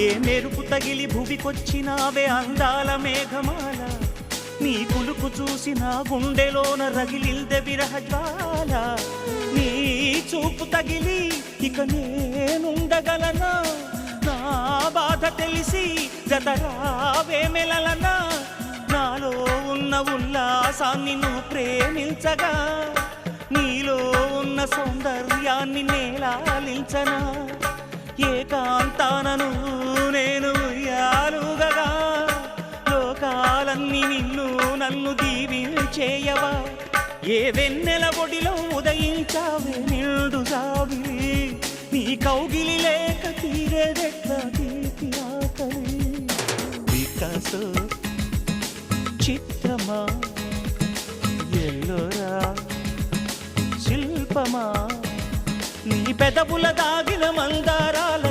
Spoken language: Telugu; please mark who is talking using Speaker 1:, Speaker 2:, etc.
Speaker 1: ఏ మెరుపు తగిలి భువికొచ్చినావే అందాల మేఘమాల, నీ కులుకు చూసి నా గుండెలోన రగిలిల్దె విరహ జ్వాల. నీ చూపు తగిలి ఇక నేనుండగలనా, నా బాధ తెలిసి జతరావే మెలలనా. నాలో ఉన్న ఉల్లాసాన్ని నువ్వు ప్రేమించగా, నీలో ఉన్న సౌందర్యాన్ని నేలాలించనా. ఏకాంతానను నేను ఉయ్యాలుగగా, లోకాలన్నీ నిన్ను నన్ను దీవించేయవా. ఏ వెన్నెల ఒడిలో ఉదయించావే నిండు జాబిలి, నీ కౌగిలి లేక తీరేదెట్లా తీపి ఆకలి. వికాసో చిత్రమా ఎల్లోరా శిల్పమా, నీ పెదవుల దాగిన మందారాల